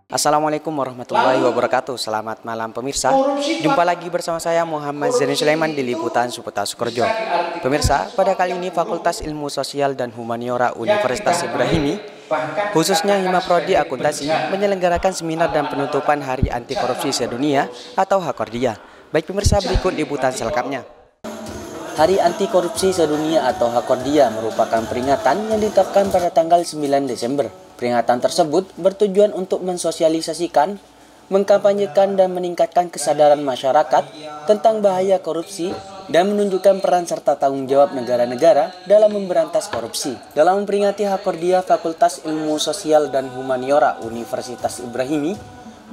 Assalamualaikum warahmatullahi wabarakatuh. Selamat malam pemirsa. Jumpa lagi bersama saya Muhammad Zaini Sulaiman di Liputan Suputar Sukorejo. Pemirsa, pada kali ini Fakultas Ilmu Sosial dan Humaniora Universitas Ibrahimi, khususnya Hima Prodi Akuntansi, menyelenggarakan seminar dan penutupan Hari Anti Korupsi Sedunia atau Hakordia. Baik pemirsa, berikut liputan selengkapnya. Hari Anti Korupsi Sedunia atau Hakordia merupakan peringatan yang ditetapkan pada tanggal 9 Desember. Peringatan tersebut bertujuan untuk mensosialisasikan, mengkampanyekan dan meningkatkan kesadaran masyarakat tentang bahaya korupsi dan menunjukkan peran serta tanggung jawab negara-negara dalam memberantas korupsi. Dalam memperingati Hakordia, Fakultas Ilmu Sosial dan Humaniora Universitas Ibrahimi,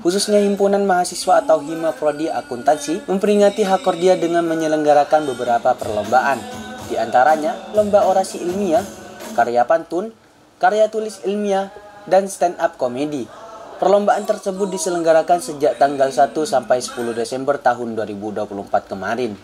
khususnya Himpunan Mahasiswa atau Hima Prodi Akuntansi, memperingati Hakordia dengan menyelenggarakan beberapa perlombaan. Di antaranya, lomba orasi ilmiah, karya pantun, karya tulis ilmiah, dan stand-up komedi. Perlombaan tersebut diselenggarakan sejak tanggal 1 sampai 10 Desember tahun 2024 kemarin.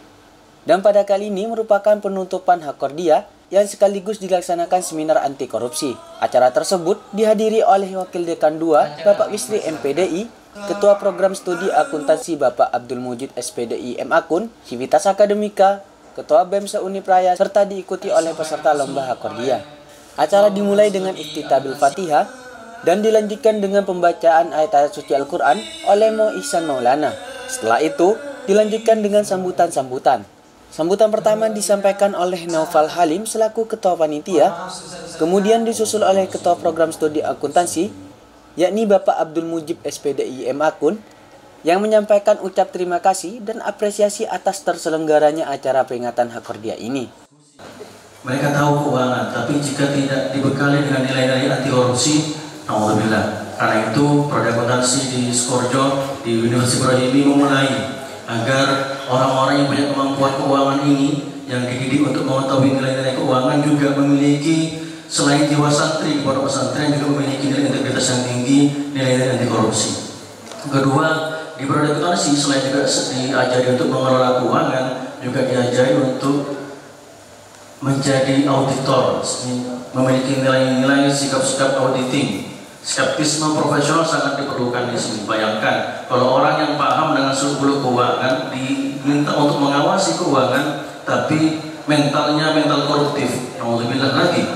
Dan pada kali ini merupakan penutupan Hakordia yang sekaligus dilaksanakan seminar anti korupsi. Acara tersebut dihadiri oleh Wakil Dekan 2, Bapak Wisri MPDI, Ketua Program Studi Akuntansi Bapak Abdul Mujid SPDI M Akun, Civitas Akademika, Ketua BEM Seunipraya, serta diikuti oleh peserta lomba Hakordia. Acara dimulai dengan iftitabil Fatihah dan dilanjutkan dengan pembacaan ayat-ayat suci Al-Quran oleh Mo Ihsan Maulana. Setelah itu, dilanjutkan dengan sambutan-sambutan. Sambutan pertama disampaikan oleh Naufal Halim selaku Ketua Panitia, kemudian disusul oleh Ketua Program Studi Akuntansi, yakni Bapak Abdul Mujib SPDI M Akun, yang menyampaikan ucap terima kasih dan apresiasi atas terselenggaranya acara peringatan Hakordia ini. Mereka tahu keuangan, tapi jika tidak dibekali dengan nilai-nilai anti korupsi, alhamdulillah. Karena itu, Prodi Akuntansi di Sukorejo, di Universitas Ibrahimi memulai agar orang-orang yang punya kemampuan keuangan ini, yang dididik untuk mengetahui nilai-nilai keuangan, juga memiliki selain jiwa santri di pondok pesantren, juga memiliki nilai integritas yang tinggi, nilai-nilai anti korupsi. Kedua, di Prodi Akuntansi selain juga diajari untuk mengelola keuangan, juga diajari untuk menjadi auditor, memiliki nilai-nilai sikap-sikap auditing. Skeptisme profesional sangat diperlukan di sini. Bayangkan kalau orang yang paham dengan seluk-beluk keuangan diminta untuk mengawasi keuangan, tapi mentalnya mental koruptif. Alhamdulillah lagi.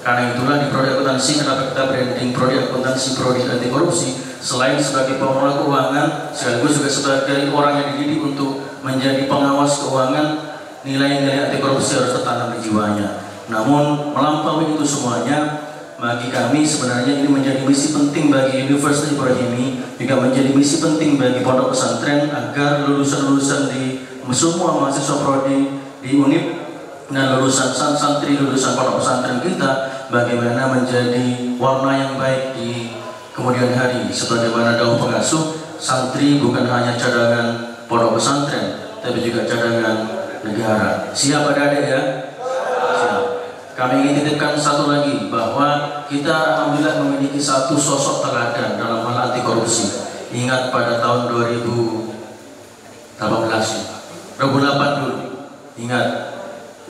Karena itulah di Prodi Akuntansi, kenapa kita branding Prodi Akuntansi Prodi Anti Korupsi, selain sebagai pengelola keuangan, sekaligus juga sebagai orang yang dididik untuk menjadi pengawas keuangan. Nilai-nilai anti korupsi harus tertanam di jiwanya. Namun melampaui itu semuanya, bagi kami sebenarnya ini menjadi misi penting bagi Universitas Ibrahimi, juga menjadi misi penting bagi pondok pesantren agar lulusan-lulusan di semua mahasiswa prodi di UNIP dan lulusan santri lulusan pondok pesantren kita bagaimana menjadi warna yang baik di kemudian hari. Sebagaimana dahulu pengasuh, santri bukan hanya cadangan pondok pesantren, tapi juga cadangan negara. Siap adik-adik ya? Siap. Kami ingin titipkan satu lagi, bahwa kita alhamdulillah memiliki satu sosok teladan dalam hal anti korupsi. Ingat pada tahun 2018 dulu. Ingat,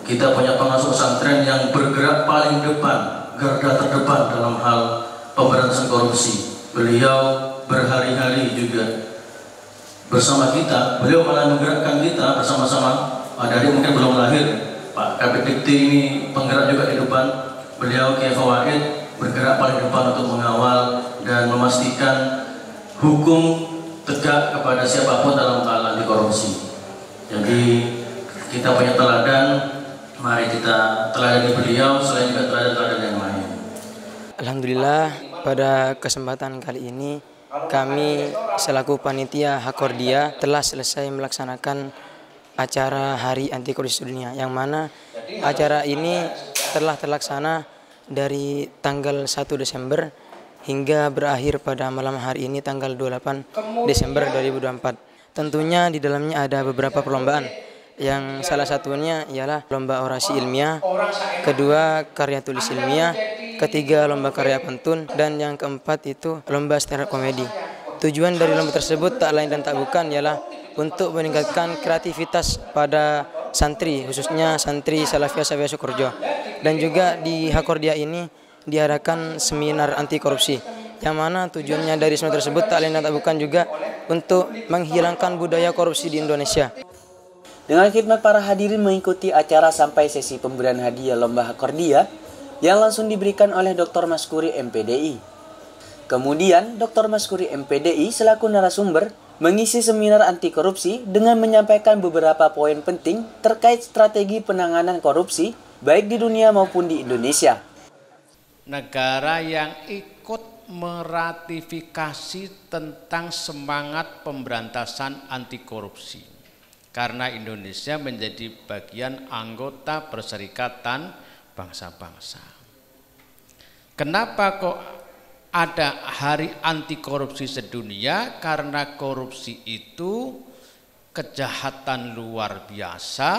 kita punya pengasuh pesantren yang bergerak paling depan, garda terdepan dalam hal pemberantasan korupsi. Beliau berhari-hari juga bersama kita. Beliau malah menggerakkan kita bersama-sama. Dari mungkin belum lahir, Pak Kabid Dikti ini penggerak juga di depan. Beliau Kiai Fawaid bergerak paling depan untuk mengawal dan memastikan hukum tegak kepada siapapun dalam hal anti korupsi. Jadi kita punya teladan, mari kita teladani beliau, selain juga teladan-teladan yang lain. Alhamdulillah, pada kesempatan kali ini kami selaku panitia Hakordia telah selesai melaksanakan acara Hari Anti Korupsi Sedunia, yang mana acara ini telah terlaksana dari tanggal 1 Desember hingga berakhir pada malam hari ini tanggal 28 Desember 2024. Tentunya di dalamnya ada beberapa perlombaan, yang salah satunya ialah lomba orasi ilmiah, kedua karya tulis ilmiah, ketiga lomba karya pantun, dan yang keempat itu lomba stand up komedi. Tujuan dari lomba tersebut tak lain dan tak bukan ialah untuk meningkatkan kreativitas pada santri, khususnya santri Salafiyah Syariah Sukorejo. Dan juga di Hakordia ini diadakan seminar anti korupsi. yang mana tujuannya dari seminar tersebut tak lain tak bukan juga untuk menghilangkan budaya korupsi di Indonesia. Dengan khidmat para hadirin mengikuti acara sampai sesi pemberian hadiah lomba Hakordia yang langsung diberikan oleh Dr. Maskuri MPDI. Kemudian Dr. Maskuri MPDI selaku narasumber mengisi seminar anti korupsi dengan menyampaikan beberapa poin penting terkait strategi penanganan korupsi baik di dunia maupun di Indonesia. Negara yang ikut meratifikasi tentang semangat pemberantasan anti korupsi. Karena Indonesia menjadi bagian anggota Perserikatan Bangsa-Bangsa. Kenapa kok ada hari anti korupsi sedunia? Karena korupsi itu kejahatan luar biasa,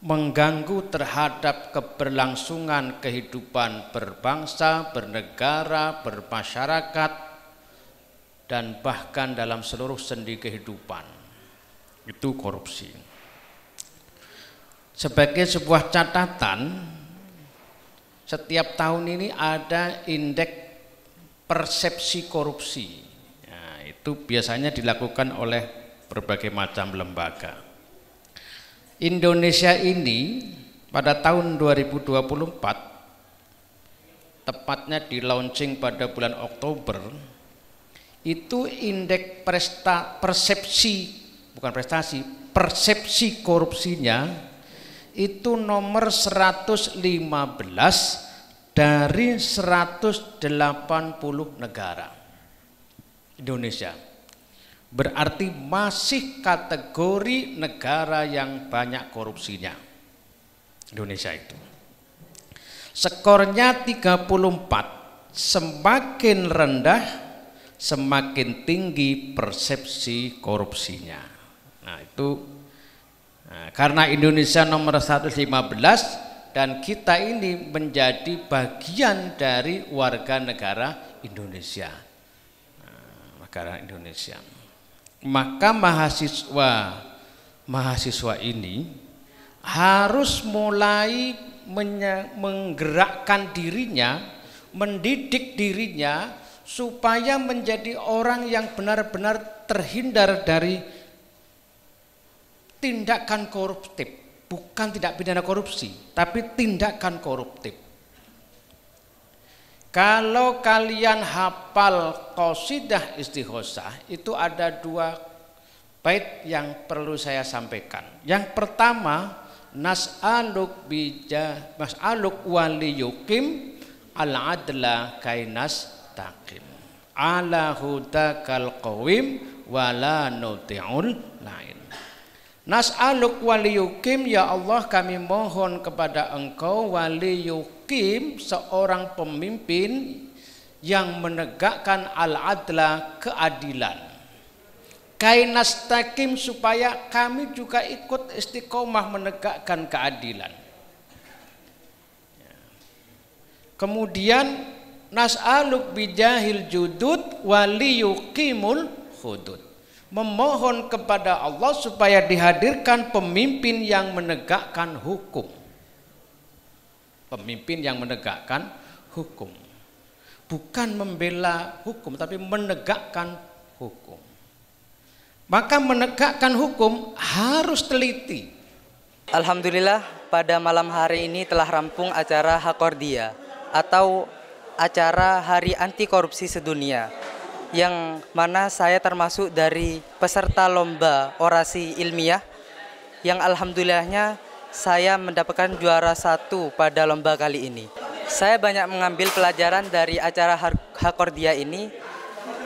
mengganggu terhadap keberlangsungan kehidupan berbangsa, bernegara, bermasyarakat, dan bahkan dalam seluruh sendi kehidupan. Itu korupsi. Sebagai sebuah catatan, setiap tahun ini ada indeks persepsi korupsi. Nah, itu biasanya dilakukan oleh berbagai macam lembaga. Indonesia ini pada tahun 2024, tepatnya di launching pada bulan Oktober, itu indeks persepsi korupsinya itu nomor 115 dari 180 negara. Indonesia berarti masih kategori negara yang banyak korupsinya. Indonesia itu skornya 34, semakin rendah semakin tinggi persepsi korupsinya. Nah itu karena Indonesia nomor 115 dan kita ini menjadi bagian dari warga negara Indonesia. Negara Indonesia. Maka mahasiswa ini harus mulai menggerakkan dirinya, mendidik dirinya supaya menjadi orang yang benar-benar terhindar dari tindakan koruptif, bukan tindak pidana korupsi, tapi tindakan koruptif. Kalau kalian hafal qasidah istighosah, itu ada 2 bait yang perlu saya sampaikan. Yang pertama, nas'aluk waliyukim al-adla kainas taqim ala hudakal qawim wala nuti'ul lain. Nas'aluk waliyukim, ya Allah kami mohon kepada Engkau waliyukim, seorang pemimpin yang menegakkan al-adla, keadilan. Kainastaqim, supaya kami juga ikut istiqomah menegakkan keadilan. Kemudian nas'aluk bijahil judud waliyukimul hudud, memohon kepada Allah supaya dihadirkan pemimpin yang menegakkan hukum. Pemimpin yang menegakkan hukum. Bukan membela hukum, tapi menegakkan hukum. Maka menegakkan hukum harus teliti. Alhamdulillah, pada malam hari ini telah rampung acara Hakordia atau acara Hari Anti Korupsi Sedunia, yang mana saya termasuk dari peserta lomba orasi ilmiah yang alhamdulillahnya saya mendapatkan juara 1 pada lomba kali ini. Saya banyak mengambil pelajaran dari acara Hakordia ini,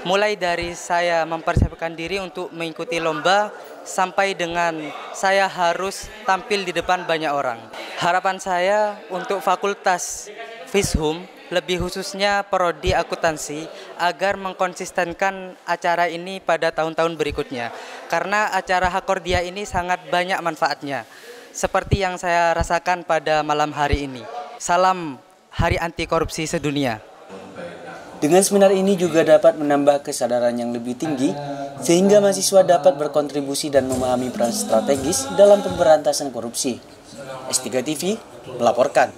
mulai dari saya mempersiapkan diri untuk mengikuti lomba sampai dengan saya harus tampil di depan banyak orang. Harapan saya untuk Fakultas Fishum, lebih khususnya Prodi Akuntansi, agar mengkonsistenkan acara ini pada tahun-tahun berikutnya. Karena acara Hakordia ini sangat banyak manfaatnya, seperti yang saya rasakan pada malam hari ini. Salam Hari Anti Korupsi Sedunia. Dengan seminar ini juga dapat menambah kesadaran yang lebih tinggi, sehingga mahasiswa dapat berkontribusi dan memahami peran strategis dalam pemberantasan korupsi. S3 TV melaporkan.